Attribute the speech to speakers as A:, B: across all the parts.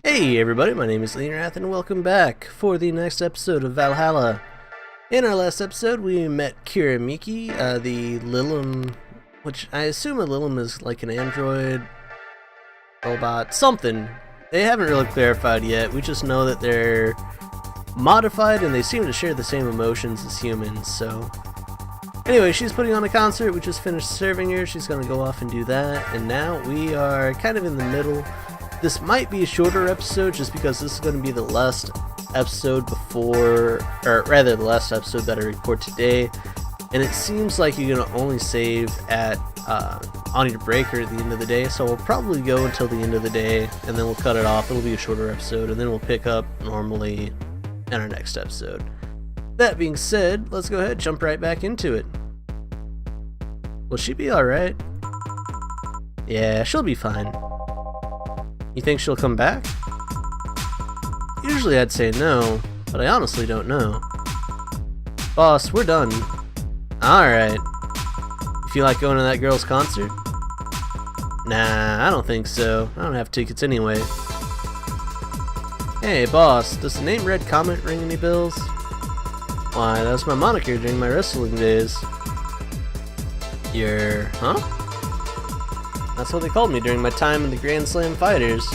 A: Hey everybody, my name is Leonrath and welcome back for the next episode of Valhalla. In our last episode we met Kira Miki, the Lilim, which I assume a Lilim is like an android, robot, something. They haven't really clarified yet, we just know that they're modified and they seem to share the same emotions as humans, so... Anyway, she's putting on a concert, we just finished serving her, she's gonna go off and do that, and now we are kind of in the middle. This might be a shorter episode just because this is going to be the last episode before, or rather the last episode that I record today, and it seems like you're going to only save at on your break or at the end of the day, so we'll probably go until the end of the day and then we'll cut it off. It'll be a shorter episode and then we'll pick up normally in our next episode. That being said, let's go ahead and jump right back into it. Will she be alright? Yeah, she'll be fine. You think she'll come back? Usually I'd say no, but I honestly don't know. Boss, we're done. Alright. You feel like going to that girl's concert? Nah, I don't think so. I don't have tickets anyway. Hey boss, does the name Red Comet ring any bells? Why, that was my moniker during my wrestling days. Huh? That's what they called me during my time in the Grand Slam Fighters.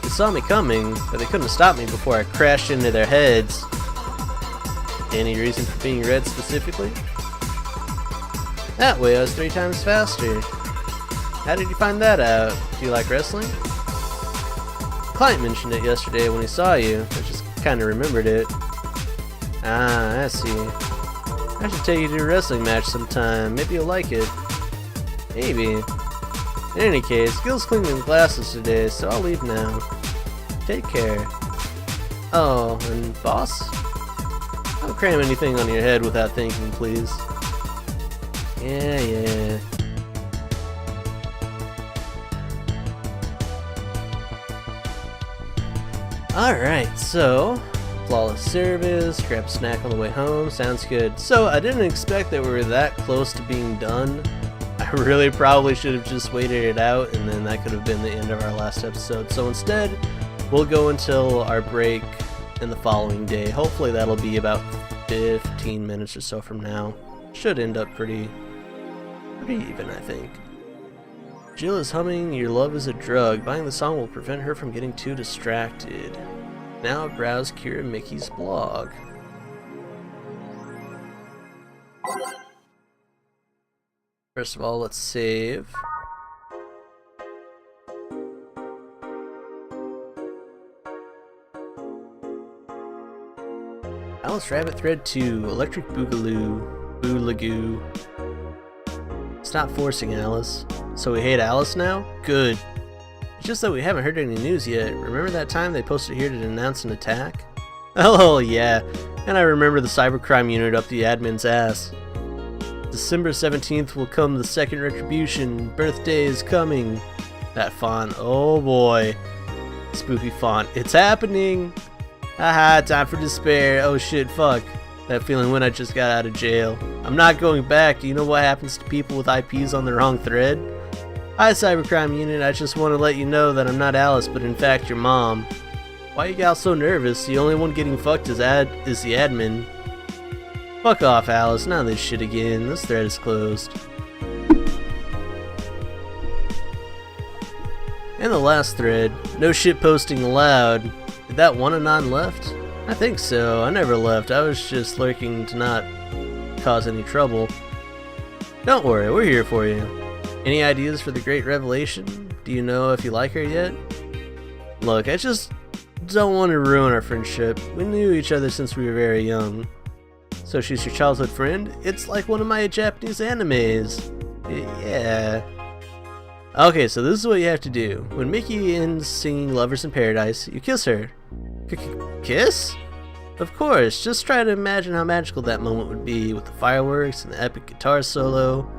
A: They saw me coming, but they couldn't stop me before I crashed into their heads. Any reason for being red specifically? That way I was 3 times faster. How did you find that out? Do you like wrestling? The client mentioned it yesterday when he saw you. I just kinda remembered it. Ah, I see. I should take you to a wrestling match sometime. Maybe you'll like it. Maybe. In any case, Gil's cleaning the glasses today, so I'll leave now. Take care. Oh, and boss? Don't cram anything on your head without thinking, please. Yeah. Alright, so... flawless service, grab a snack on the way home, sounds good. So, I didn't expect that we were that close to being done. I really probably should have just waited it out and then that could have been the end of our last episode. So instead, we'll go until our break in the following day. Hopefully that'll be about 15 minutes or so from now. Should end up pretty even, I think. Jill is humming Your Love is a Drug. Buying the song will prevent her from getting too distracted. Now browse Kira Miki's blog. First of all, let's save. Alice Rabbit Thread 2, Electric Boogaloo, Boolagoo. Stop forcing Alice. So we hate Alice now? Good. It's just that we haven't heard any news yet. Remember that time they posted here to announce an attack? Oh yeah, and I remember the cybercrime unit up the admin's ass. December 17th will come the second retribution. Birthday is coming. That font, oh boy. Spooky font, it's happening. Haha, time for despair. Oh shit, fuck. That feeling when I just got out of jail. I'm not going back. Do you know what happens to people with IPs on the wrong thread? Hi cybercrime unit, I just want to let you know that I'm not Alice, but in fact your mom. Why you got so nervous? The only one getting fucked is the admin. Fuck off, Alice. Not this shit again. This thread is closed. And the last thread. No shit posting allowed. Did that one anon left? I think so. I never left. I was just lurking to not cause any trouble. Don't worry, we're here for you. Any ideas for the great revelation? Do you know if you like her yet? Look, I just don't want to ruin our friendship. We knew each other since we were very young. So she's your childhood friend? It's like one of my Japanese animes. Yeah. Okay, so this is what you have to do. When Miki ends singing Lovers in Paradise, you kiss her. Kiss? Of course, just try to imagine how magical that moment would be with the fireworks and the epic guitar solo.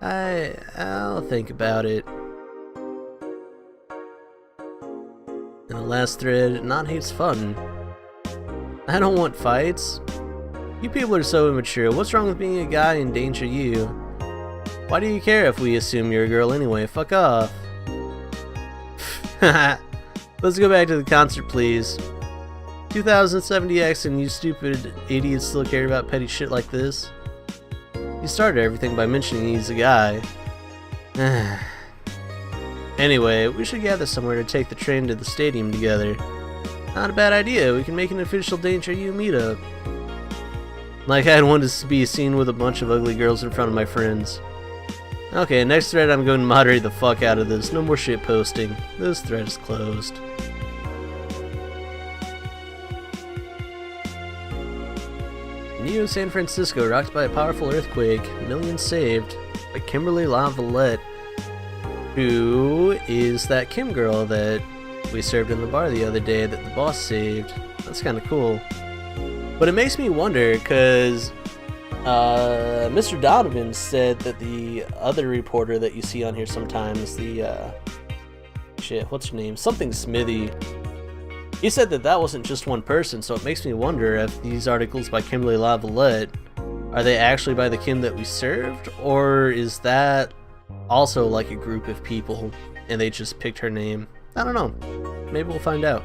A: I'll think about it. And the last thread, not hates fun. I don't want fights. You people are so immature. What's wrong with being a guy in danger you? Why do you care if we assume you're a girl anyway? Fuck off. Let's go back to the concert, please. 2070X and you stupid idiots still care about petty shit like this? You started everything by mentioning he's a guy. Anyway, we should gather somewhere to take the train to the stadium together. Not a bad idea, we can make an official Danger You meetup. Like I'd want to be seen with a bunch of ugly girls in front of my friends. Okay, next thread I'm going to moderate the fuck out of this. No more shit posting. This thread is closed. Neo San Francisco rocked by a powerful earthquake. Millions saved. By Kimberly LaVallette. Who is that Kim girl that we served in the bar the other day that the boss saved? That's kind of cool. But it makes me wonder, because Mr. Donovan said that the other reporter that you see on here sometimes, the, what's her name? Something Smithy. He said that that wasn't just one person, so it makes me wonder if these articles by Kimberly LaVallette, are they actually by the Kim that we served? Or is that also like a group of people and they just picked her name? I don't know. Maybe we'll find out.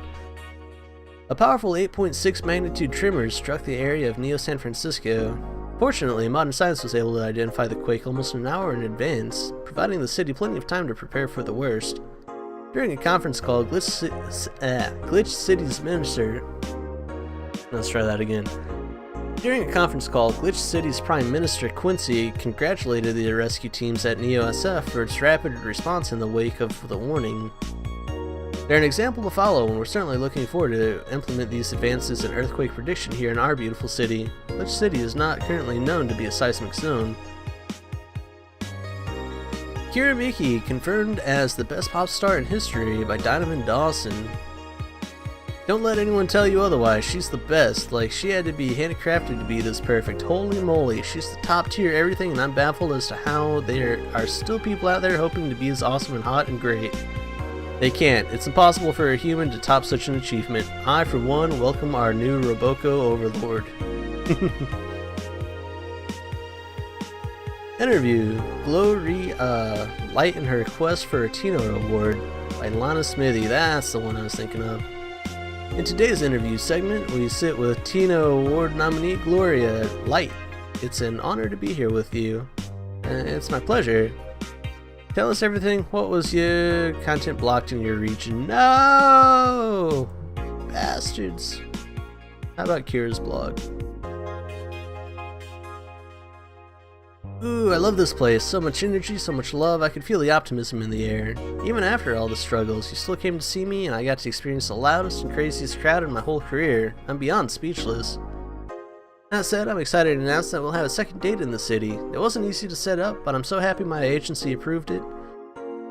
A: A powerful 8.6 magnitude tremor struck the area of Neo San Francisco. Fortunately, modern science was able to identify the quake almost an hour in advance, providing the city plenty of time to prepare for the worst. During a conference call, Glitch City's minister... Let's try that again. During a conference call, Glitch City's Prime Minister Quincy congratulated the rescue teams at Neo SF for its rapid response in the wake of the warning. They're an example to follow, and we're certainly looking forward to implement these advances in earthquake prediction here in our beautiful city. Glitch City is not currently known to be a seismic zone. Kira Miki confirmed as the best pop star in history by Donovan Dawson. Don't let anyone tell you otherwise, she's the best. Like, she had to be handcrafted to be this perfect. Holy moly, she's the top tier everything, and I'm baffled as to how there are still people out there hoping to be as awesome and hot and great. They can't. It's impossible for a human to top such an achievement. I, for one, welcome our new Roboco overlord. Interview. Glory Light in her request for a Tino Award by Lana Smithy. That's the one I was thinking of. In today's interview segment, we sit with Tino Award nominee Gloria Light. It's an honor to be here with you. It's my pleasure. Tell us everything. What was your content blocked in your region? No! Bastards. How about Kira's blog? Ooh, I love this place. So much energy, so much love. I could feel the optimism in the air. Even after all the struggles, you still came to see me, and I got to experience the loudest and craziest crowd in my whole career. I'm beyond speechless. That said, I'm excited to announce that we'll have a second date in the city. It wasn't easy to set up, but I'm so happy my agency approved it.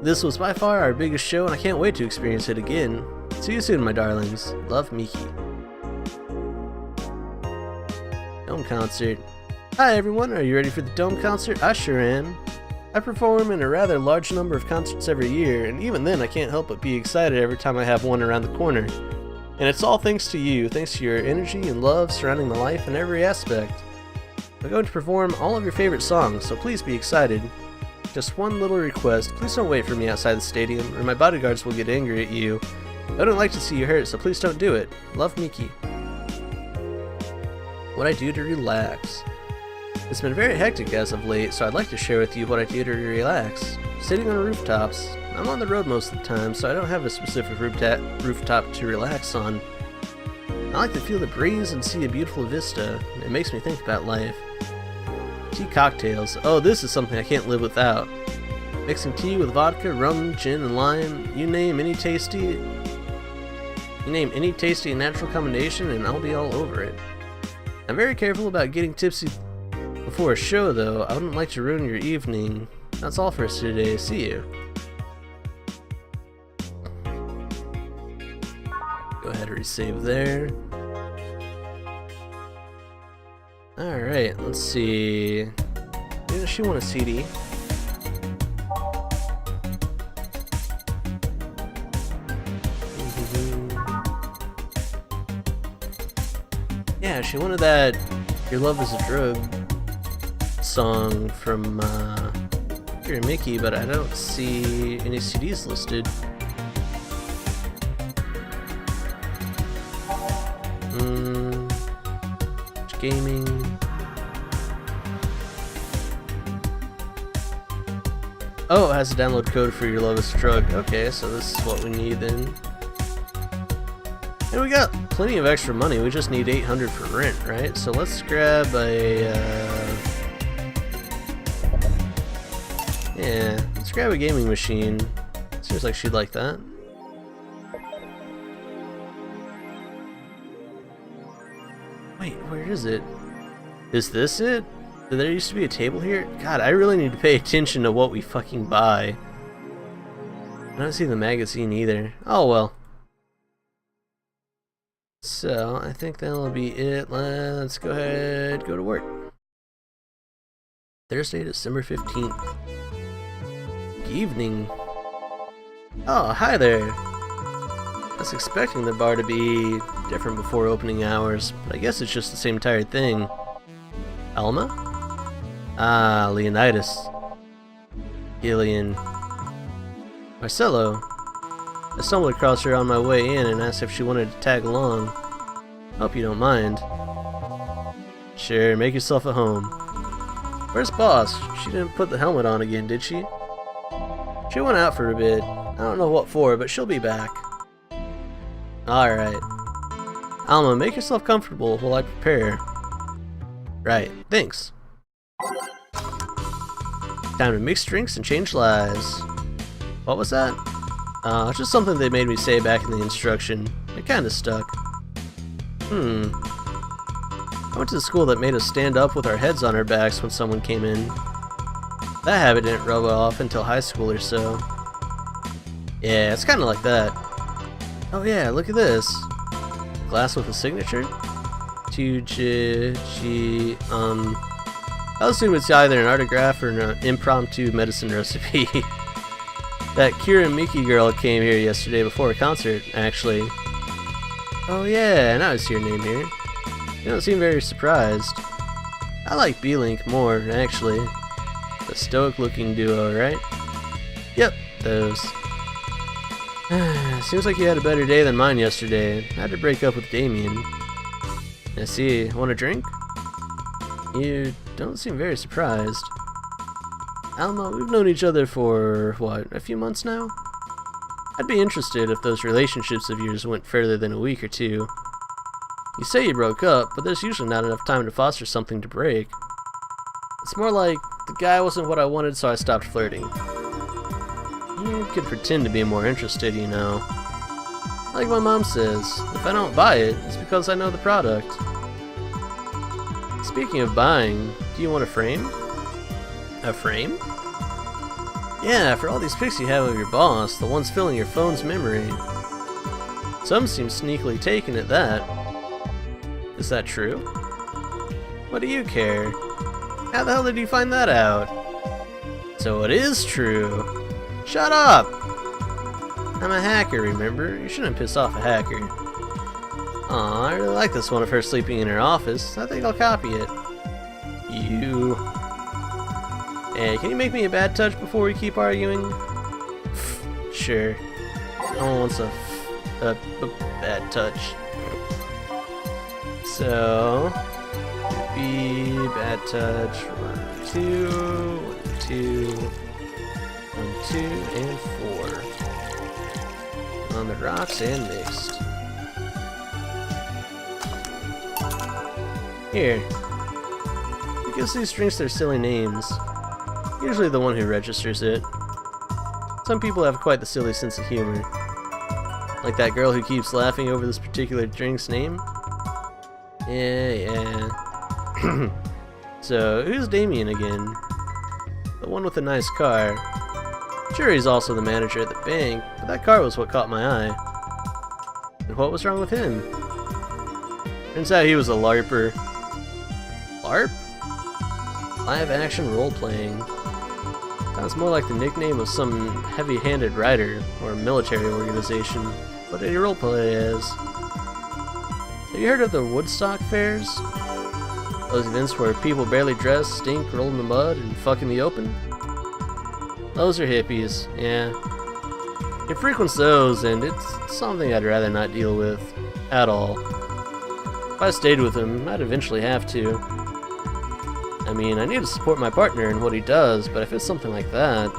A: This was by far our biggest show, and I can't wait to experience it again. See you soon, my darlings. Love, Miki. Dome concert. Hi everyone, are you ready for the Dome concert? I sure am. I perform in a rather large number of concerts every year, and even then I can't help but be excited every time I have one around the corner. And it's all thanks to you, thanks to your energy and love surrounding my life in every aspect. I'm going to perform all of your favorite songs, so please be excited. Just one little request, please don't wait for me outside the stadium, or my bodyguards will get angry at you. I don't like to see you hurt, so please don't do it. Love, Miki. What I do to relax. It's been very hectic as of late, so I'd like to share with you what I do to relax. Sitting on rooftops. I'm on the road most of the time, so I don't have a specific rooftop to relax on. I like to feel the breeze and see a beautiful vista. It makes me think about life. Tea cocktails. Oh, this is something I can't live without. Mixing tea with vodka, rum, gin, and lime. You name any tasty and natural combination, and I'll be all over it. I'm very careful about getting tipsy before a show, though. I wouldn't like to ruin your evening. That's all for us today. See you. Go ahead and resave there. Alright, let's see. Does she want a CD? Yeah, she wanted that Your Love is a Drug song from Miki, but I don't see any CDs listed. gaming. Oh, it has a download code for your lowest drug. Okay, so this is what we need then. And we got plenty of extra money. We just need 800 for rent, right? So let's grab a yeah, let's grab a gaming machine. Seems like she'd like that. Wait, where is it? Is this it? There used to be a table here? God, I really need to pay attention to what we fucking buy. I don't see the magazine either. Oh well. So, I think that'll be it. Let's go ahead, go to work. Thursday, December 15th. Evening. Oh, hi there. I was expecting the bar to be different before opening hours, but I guess it's just the same tired thing. Alma? Ah, Leonidas. Gillian. Marcello. I stumbled across her on my way in and asked if she wanted to tag along. Hope you don't mind. Sure, make yourself at home. Where's Boss? She didn't put the helmet on again, did she? She went out for a bit. I don't know what for, but she'll be back. Alright. Alma, make yourself comfortable while I prepare. Right, thanks. Time to mix drinks and change lives. What was that? It's just something they made me say back in the instruction. It kinda stuck. I went to the school that made us stand up with our heads on our backs when someone came in. That habit didn't rub off until high school or so. Yeah, it's kinda like that. Oh yeah, look at this. Glass with a signature? I'll assume it's either an autograph or an impromptu medicine recipe. That Kira Miki girl came here yesterday before a concert, actually. Oh yeah, now I see your name here. You don't seem very surprised. I like B-Link more, actually. The stoic-looking duo, right? Yep, those. Seems like you had a better day than mine yesterday. I had to break up with Damien. I see. Want a drink? You don't seem very surprised. Alma, we've known each other for, what, a few months now? I'd be interested if those relationships of yours went further than a week or two. You say you broke up, but there's usually not enough time to foster something to break. It's more like, the guy wasn't what I wanted, so I stopped flirting. You could pretend to be more interested, you know. Like my mom says, if I don't buy it, it's because I know the product. Speaking of buying, do you want a frame? A frame? Yeah, for all these pics you have of your boss, the ones filling your phone's memory. Some seem sneakily taken at that. Is that true? What do you care? How the hell did you find that out? So it is true. Shut up! I'm a hacker, remember? You shouldn't piss off a hacker. Aw, I really like this one of her sleeping in her office. I think I'll copy it. You... Hey, can you make me a bad touch before we keep arguing? Sure. No one wants a bad touch. So... be bad touch. 1, 2, 1, 2, 1, 2, and 4. On the rocks and mixed. Here. Who gives these drinks their silly names? Usually the one who registers it. Some people have quite the silly sense of humor. Like that girl who keeps laughing over this particular drink's name. Yeah. So, who's Damien again? The one with the nice car. Sure, he's also the manager at the bank, but that car was what caught my eye. And what was wrong with him? Turns out he was a LARPer. LARP? Live action role-playing. Sounds more like the nickname of some heavy-handed writer or military organization. What did he roleplay as? Have you heard of the Woodstock fairs? Those events where people barely dress, stink, roll in the mud, and fuck in the open? Those are hippies, yeah. It frequents those, and it's something I'd rather not deal with. At all. If I stayed with him, I'd eventually have to. I mean, I need to support my partner in what he does, but if it's something like that...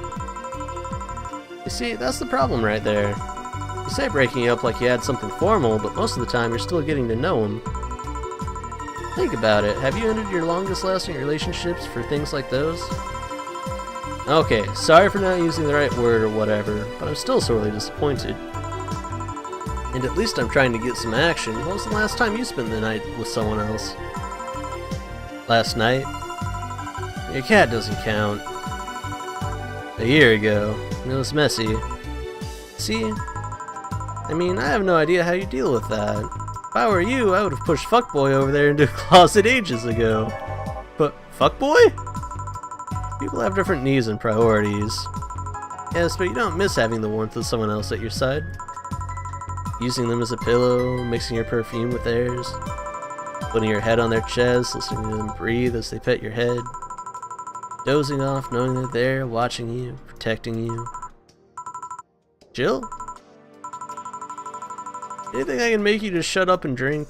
A: You see, that's the problem right there. You say breaking up like you had something formal, but most of the time you're still getting to know him. Think about it. Have you ended your longest lasting relationships for things like those? Okay, sorry for not using the right word or whatever, but I'm still sorely disappointed. And at least I'm trying to get some action. When was the last time you spent the night with someone else? Last night? Your cat doesn't count. A year ago. It was messy. See? I mean, I have no idea how you deal with that. If I were you, I would have pushed fuckboy over there into a closet ages ago. But fuckboy? People have different needs and priorities. Yes, but you don't miss having the warmth of someone else at your side. Using them as a pillow, mixing your perfume with theirs, putting your head on their chest, listening to them breathe as they pet your head, dozing off knowing they're there, watching you, protecting you. Jill? Anything I can make you just shut up and drink?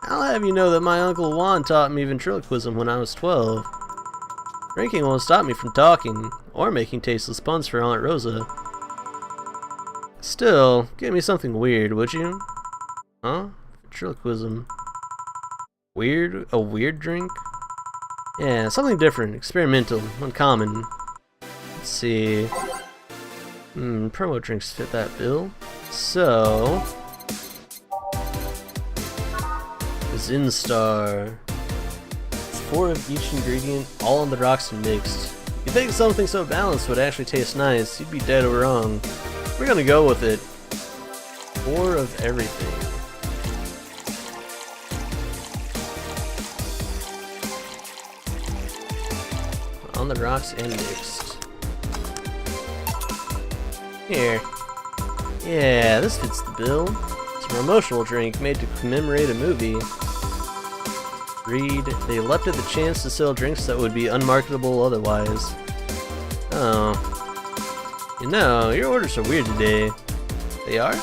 A: I'll have you know that my Uncle Juan taught me ventriloquism when I was 12. Drinking won't stop me from talking, or making tasteless puns for Aunt Rosa. Still, give me something weird, would you? Huh? Ventriloquism. Weird? A weird drink? Yeah, something different, experimental, uncommon. Let's see. Promo drinks fit that bill. So... Zinstar. It's 4 of each ingredient, all on the rocks and mixed. You'd think something so balanced would actually taste nice, you'd be dead wrong. We're gonna go with it. 4 of everything. On the rocks and mixed. Here. Yeah, this fits the bill. It's a promotional drink made to commemorate a movie. Read, they leapt at the chance to sell drinks that would be unmarketable otherwise. Oh. You know, your orders are weird today. They are?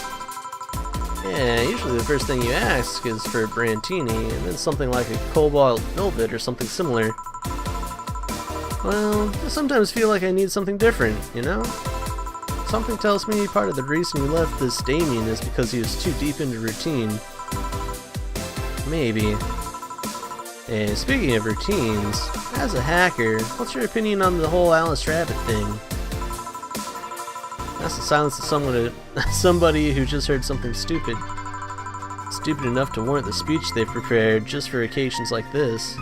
A: Yeah, usually the first thing you ask is for a Brantini, and then something like a Cobalt Velvet or something similar. Well, I sometimes feel like I need something different, you know? Something tells me part of the reason you left this Damien is because he was too deep into routine. Maybe. Hey, speaking of routines, as a hacker, what's your opinion on the whole Alice Rabbit thing? That's the silence of somebody who just heard something stupid. Stupid enough to warrant the speech they've prepared just for occasions like this.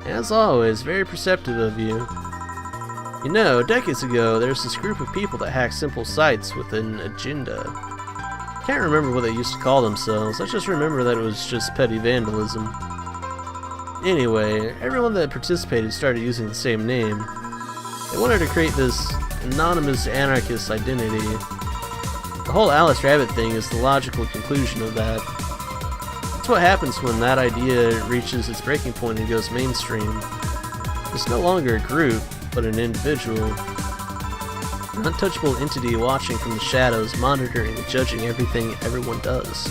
A: As always, very perceptive of you. You know, decades ago, there was this group of people that hacked simple sites with an agenda. Can't remember what they used to call themselves, I just remember that it was just petty vandalism. Anyway, everyone that participated started using the same name. They wanted to create this anonymous anarchist identity. The whole Alice Rabbit thing is the logical conclusion of that. That's what happens when that idea reaches its breaking point and goes mainstream. It's no longer a group, but an individual. An untouchable entity watching from the shadows, monitoring and judging everything everyone does.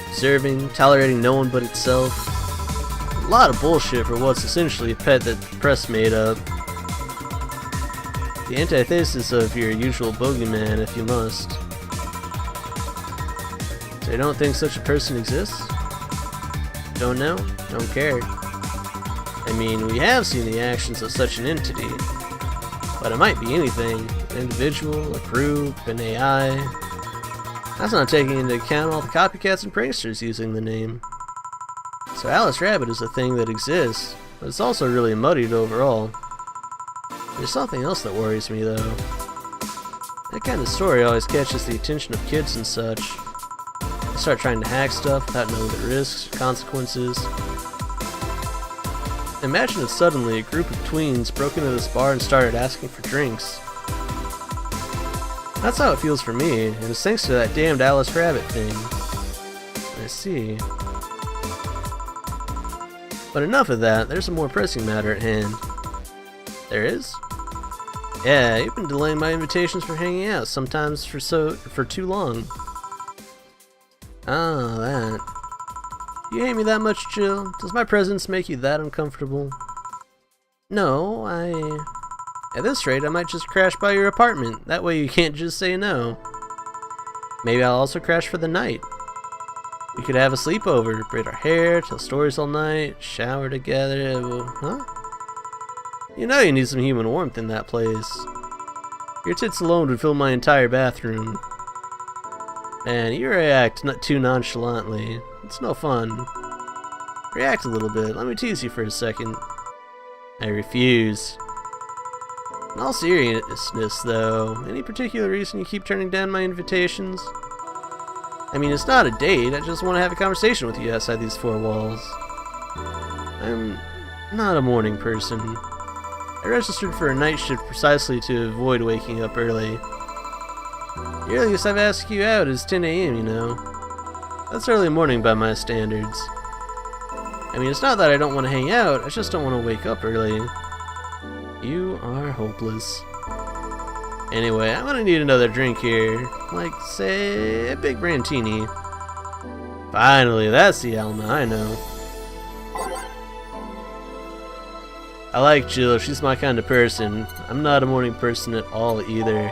A: Observing, tolerating no one but itself. A lot of bullshit for what's essentially a pet that the press made up. The antithesis of your usual bogeyman, if you must. So you don't think such a person exists? Don't know? Don't care. I mean, we have seen the actions of such an entity, but it might be anything. An individual, a group, an AI. That's not taking into account all the copycats and pranksters using the name. So Alice Rabbit is a thing that exists, but it's also really muddied overall. There's something else that worries me though. That kind of story always catches the attention of kids and such. They start trying to hack stuff without knowing the risks, consequences. Imagine if suddenly a group of tweens broke into this bar and started asking for drinks. That's how it feels for me, and it's thanks to that damned Alice Rabbit thing. I see. But enough of that, there's a more pressing matter at hand. There is? Yeah, you've been delaying my invitations for hanging out, sometimes for too long. Ah, that. You hate me that much, Jill? Does my presence make you that uncomfortable? No, At this rate, I might just crash by your apartment. That way you can't just say no. Maybe I'll also crash for the night. We could have a sleepover, braid our hair, tell stories all night, shower together. Huh? You know you need some human warmth in that place. Your tits alone would fill my entire bathroom. And you react not too nonchalantly. It's no fun. React a little bit. Let me tease you for a second. I refuse. In all seriousness, though, any particular reason you keep turning down my invitations? I mean, it's not a date. I just want to have a conversation with you outside these four walls. I'm not a morning person. I registered for a night shift precisely to avoid waking up early. The earliest I've asked you out is 10 a.m., you know. That's early morning by my standards. I mean, it's not that I don't want to hang out, I just don't want to wake up early. You are hopeless. Anyway, I'm gonna need another drink here. Like, say, a big Brantini. Finally, that's the element I know. I like Jill, she's my kind of person. I'm not a morning person at all either.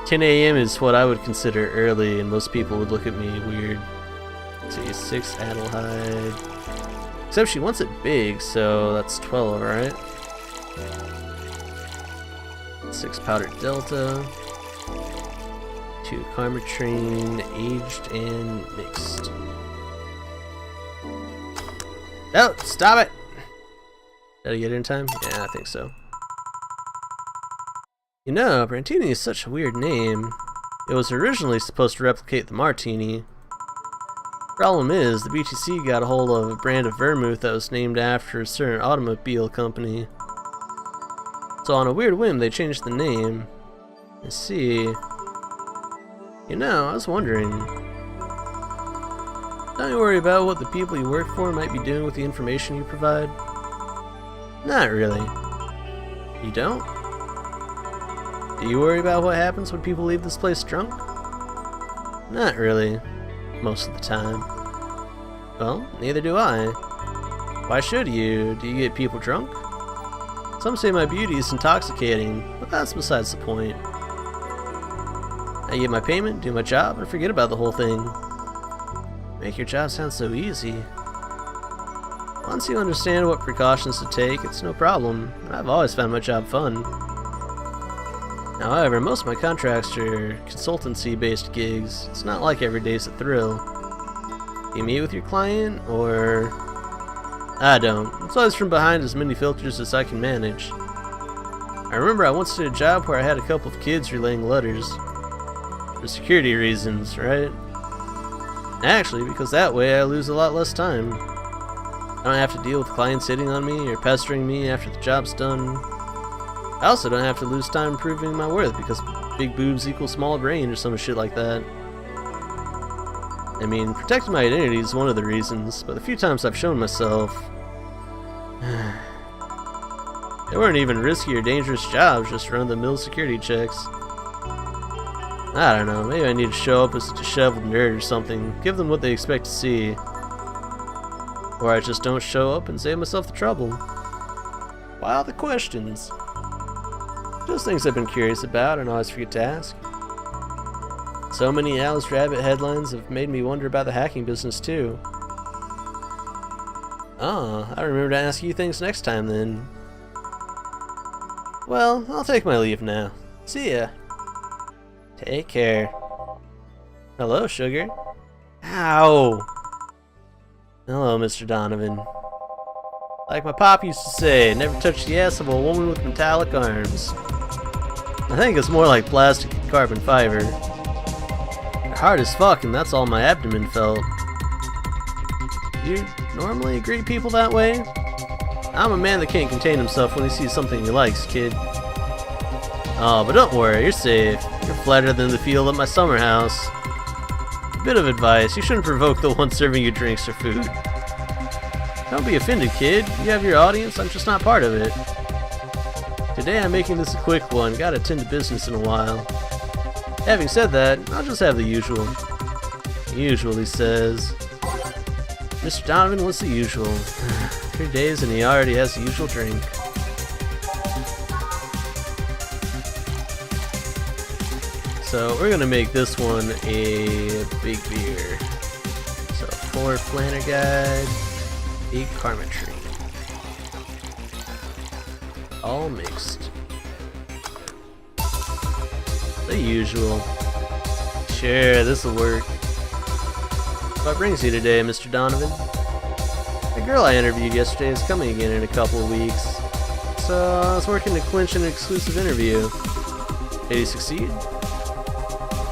A: 10 a.m. is what I would consider early, and most people would look at me weird. Let's see, 6 Adelheid. Except she wants it big, so that's 12, right? 6 Powdered Delta. 2 Karmatrine, aged and mixed. Oh, stop it! Did I get it in time? Yeah, I think so. You know, Brantini is such a weird name. It was originally supposed to replicate the Martini. Problem is, the BTC got a hold of a brand of vermouth that was named after a certain automobile company. So on a weird whim, they changed the name. Let's see. You know, I was wondering. Don't you worry about what the people you work for might be doing with the information you provide? Not really. You don't? Do you worry about what happens when people leave this place drunk? Not really. Most of the time. Well, neither do I. Why should you? Do you get people drunk? Some say my beauty is intoxicating, but that's besides the point. I get my payment, do my job, and forget about the whole thing. Make your job sound so easy. Once you understand what precautions to take, it's no problem. I've always found my job fun. However, most of my contracts are consultancy-based gigs. It's not like every day's a thrill. You meet with your client, or... I don't. It's always from behind as many filters as I can manage. I remember I once did a job where I had a couple of kids relaying letters. For security reasons, right? Actually, because that way I lose a lot less time. I don't have to deal with clients hitting on me or pestering me after the job's done. I also don't have to lose time proving my worth because big boobs equal small brain or some shit like that. I mean, protecting my identity is one of the reasons, but the few times I've shown myself... they weren't even risky or dangerous jobs, just run-of-the-mill security checks. I don't know, maybe I need to show up as a disheveled nerd or something, give them what they expect to see. Or I just don't show up and save myself the trouble. Why all the questions? Just things I've been curious about and always forget to ask. So many Alice Rabbit headlines have made me wonder about the hacking business too. Ah, I remember to ask you things next time then. Well, I'll take my leave now. See ya. Take care. Hello, sugar. Ow! Hello, Mr. Donovan. Like my pop used to say, never touch the ass of a woman with metallic arms. I think it's more like plastic and carbon fiber. They're hard as fuck, and that's all my abdomen felt. You normally greet people that way? I'm a man that can't contain himself when he sees something he likes, kid. Oh, but don't worry, you're safe. You're flatter than the field at my summer house. A bit of advice, you shouldn't provoke the one serving you drinks or food. Don't be offended, kid. You have your audience, I'm just not part of it. Today I'm making this a quick one, gotta attend to business in a while. Having said that, I'll just have the usual. Usual, he says. Mr. Donovan, what's the usual? 3 days and he already has the usual drink. So we're gonna make this one a big beer. So 4 Flanagan, 8 Carmetry. All mixed. The usual. Sure, this'll work. What brings you today, Mr. Donovan? The girl I interviewed yesterday is coming again in a couple of weeks. So I was working to clinch an exclusive interview. Did he succeed?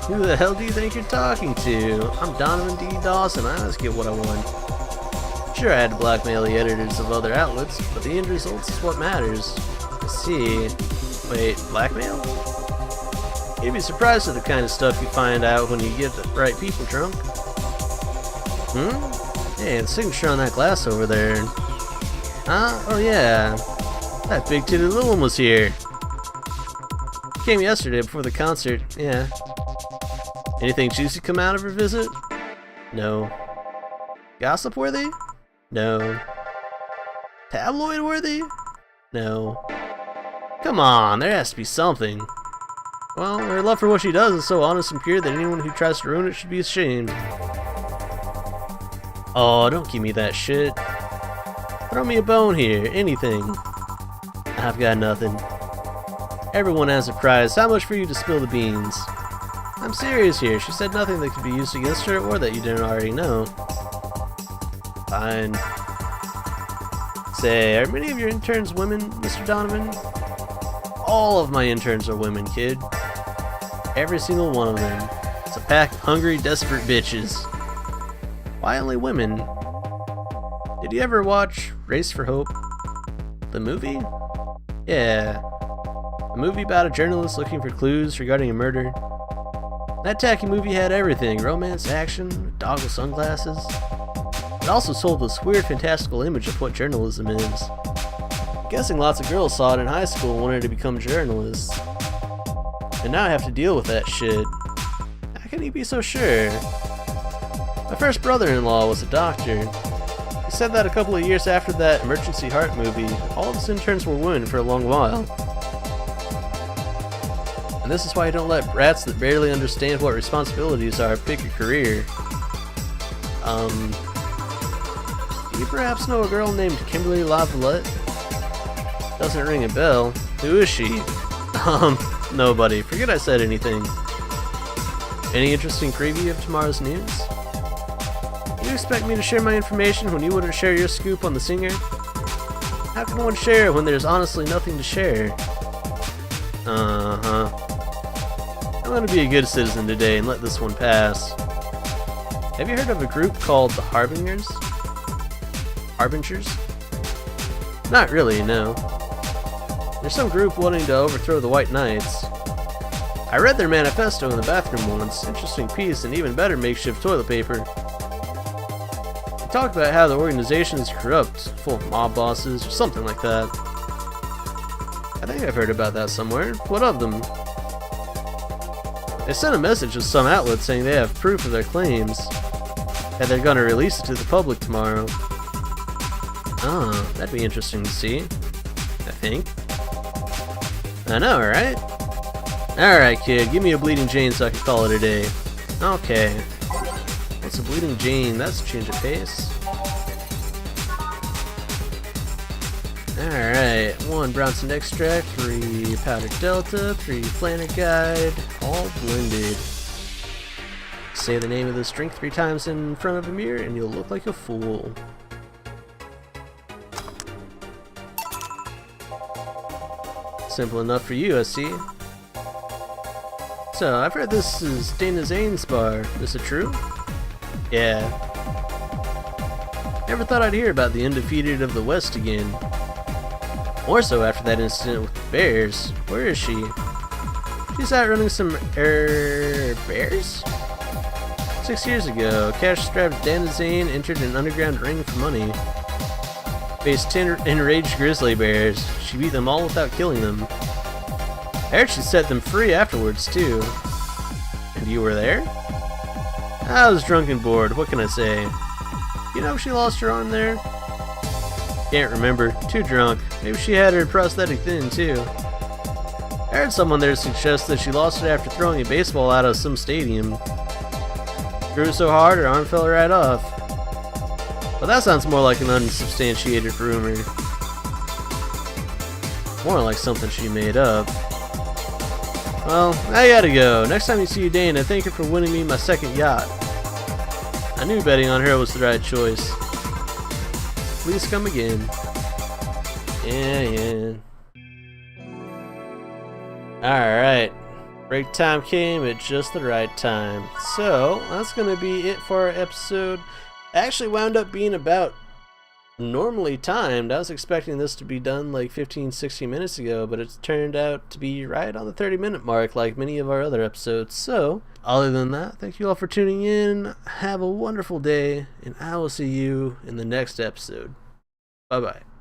A: Who the hell do you think you're talking to? I'm Donovan D. Dawson. I always get what I want. Sure, I had to blackmail the editors of other outlets, but the end results is what matters. I see. Wait, blackmail? You'd be surprised at the kind of stuff you find out when you get the right people drunk. Hey, the signature on that glass over there. Huh? Oh yeah. That big-titted little one was here. Came yesterday before the concert, yeah. Anything juicy come out of her visit? No. Gossip worthy? No. Tabloid worthy? No. Come on, there has to be something. Well, her love for what she does is so honest and pure that anyone who tries to ruin it should be ashamed. Oh, don't give me that shit. Throw me a bone here, anything. I've got nothing. Everyone has a prize. How much for you to spill the beans? I'm serious here. She said nothing that could be used against her or that you didn't already know. Fine. Say, are many of your interns women, Mr. Donovan? All of my interns are women, kid. Every single one of them. It's a pack of hungry, desperate bitches. Why only women? Did you ever watch Race for Hope? The movie? Yeah. A movie about a journalist looking for clues regarding a murder. That tacky movie had everything. Romance, action, a dog with sunglasses. It also sold this weird fantastical image of what journalism is. I'm guessing lots of girls saw it in high school and wanted to become journalists. And now I have to deal with that shit. How can you be so sure? My first brother-in-law was a doctor. He said that a couple of years after that Emergency Heart movie, all of his interns were women for a long while. And this is why you don't let brats that barely understand what responsibilities are pick a career. Do you perhaps know a girl named Kimberly LaVallette? Doesn't ring a bell. Who is she? Nobody. Forget I said anything. Any interesting preview of tomorrow's news? You expect me to share my information when you wouldn't share your scoop on the singer? How can one share when there's honestly nothing to share? I'm gonna be a good citizen today and let this one pass. Have you heard of a group called the Harbingers? Harbingers? Not really, no. There's some group wanting to overthrow the White Knights. I read their manifesto in the bathroom once. Interesting piece and even better makeshift toilet paper. They talk about how the organization is corrupt, full of mob bosses or something like that. I think I've heard about that somewhere. What of them? They sent a message to some outlet saying they have proof of their claims, and they're gonna release it to the public tomorrow. Oh, that'd be interesting to see. I think. I know, right? Alright, kid, give me a Bleeding Jane so I can call it a day. Okay. What's a Bleeding Jane? That's a change of pace. Alright, 1 Bronson extract, 3 powdered delta, 3 Flanagan, all blended. Say the name of this drink 3 times in front of a mirror and you'll look like a fool. Simple enough for you, I see. So, I've heard this is Dana Zane's bar. Is it true? Yeah. Never thought I'd hear about the undefeated of the West again. More so after that incident with the Bears. Where is she? She's out running some, bears? 6 years ago, cash-strapped Dana Zane entered an underground ring for money. Faced 10 enraged grizzly bears. She beat them all without killing them. I heard she set them free afterwards, too. And you were there? I was drunk and bored, what can I say? You know if she lost her arm there? Can't remember, too drunk. Maybe she had her prosthetic then too. I heard someone there suggest that she lost it after throwing a baseball out of some stadium. Threw so hard her arm fell right off. But that sounds more like an unsubstantiated rumor. More like something she made up. Well, I gotta go. Next time you see Dana, thank her for winning me my second yacht. I knew betting on her was the right choice. Please come again. Yeah. Alright. Break time came at just the right time. So, that's gonna be it for our episode. Actually wound up being about normally timed. I was expecting this to be done like 15-16 minutes ago, but it's turned out to be right on the 30-minute mark like many of our other episodes. So, other than that, thank you all for tuning in. Have a wonderful day, and I will see you in the next episode. Bye-bye.